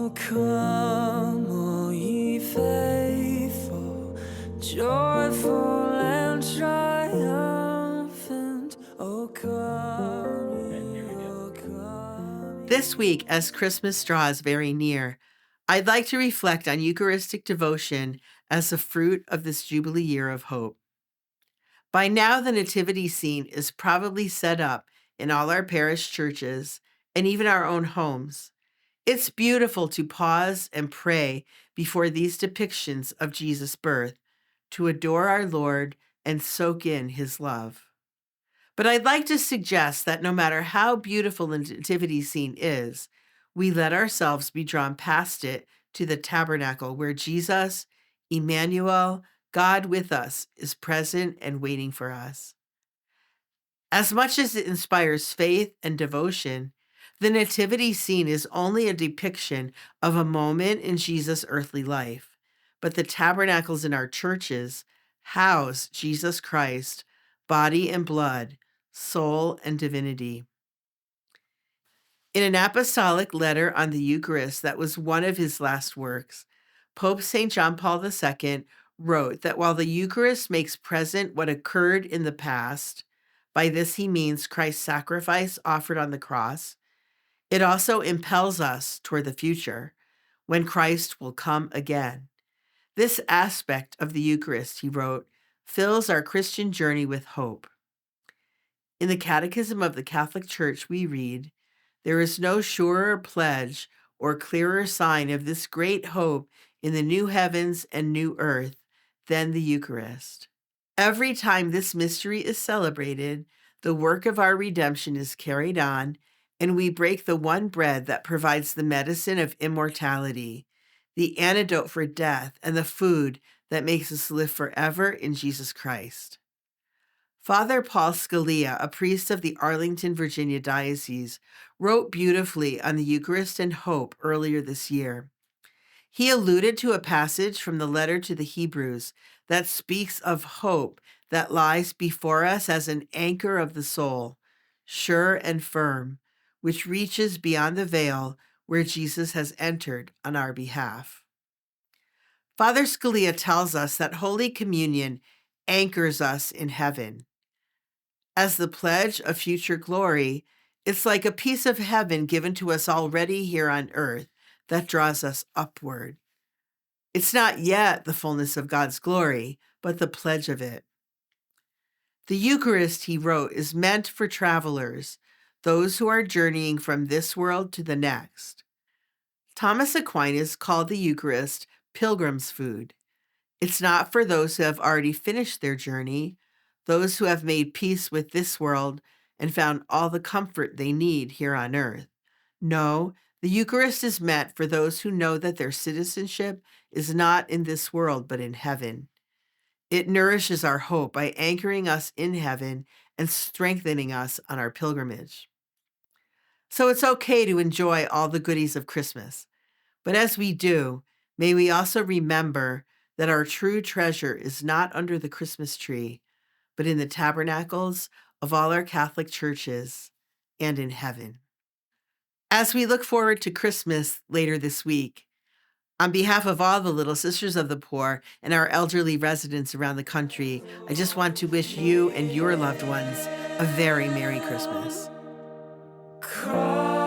Oh, come, all ye faithful, joyful and triumphant. Oh, come, oh, come. This week, as Christmas draws very near, I'd like to reflect on Eucharistic devotion as a fruit of this Jubilee year of hope. By now, the nativity scene is probably set up in all our parish churches and even our own homes. It's beautiful to pause and pray before these depictions of Jesus' birth, to adore our Lord and soak in his love. But I'd like to suggest that no matter how beautiful the nativity scene is, we let ourselves be drawn past it to the tabernacle where Jesus, Emmanuel, God with us, is present and waiting for us. As much as it inspires faith and devotion, the nativity scene is only a depiction of a moment in Jesus' earthly life. But the tabernacles in our churches house Jesus Christ, body and blood, soul and divinity. In an apostolic letter on the Eucharist that was one of his last works, Pope St. John Paul II wrote that while the Eucharist makes present what occurred in the past, by this he means Christ's sacrifice offered on the cross, it also impels us toward the future, when Christ will come again. This aspect of the Eucharist, he wrote, fills our Christian journey with hope. In the Catechism of the Catholic Church, we read, "There is no surer pledge or clearer sign of this great hope in the new heavens and new earth than the Eucharist." Every time this mystery is celebrated, the work of our redemption is carried on, and we break the one bread that provides the medicine of immortality, the antidote for death, and the food that makes us live forever in Jesus Christ. Father Paul Scalia, a priest of the Arlington, Virginia diocese, wrote beautifully on the Eucharist and hope earlier this year. He alluded to a passage from the letter to the Hebrews that speaks of hope that lies before us as an anchor of the soul, sure and firm, which reaches beyond the veil where Jesus has entered on our behalf. Father Scalia tells us that Holy Communion anchors us in heaven. As the pledge of future glory, it's like a piece of heaven given to us already here on earth that draws us upward. It's not yet the fullness of God's glory, but the pledge of it. The Eucharist, he wrote, is meant for travelers, those who are journeying from this world to the next. Thomas Aquinas called the Eucharist pilgrim's food. It's not for those who have already finished their journey, those who have made peace with this world and found all the comfort they need here on earth. No, the Eucharist is meant for those who know that their citizenship is not in this world but in heaven. It nourishes our hope by anchoring us in heaven and strengthening us on our pilgrimage. So it's okay to enjoy all the goodies of Christmas. But as we do, may we also remember that our true treasure is not under the Christmas tree, but in the tabernacles of all our Catholic churches and in heaven. As we look forward to Christmas later this week, on behalf of all the Little Sisters of the Poor and our elderly residents around the country, I just want to wish you and your loved ones a very Merry Christmas. Come.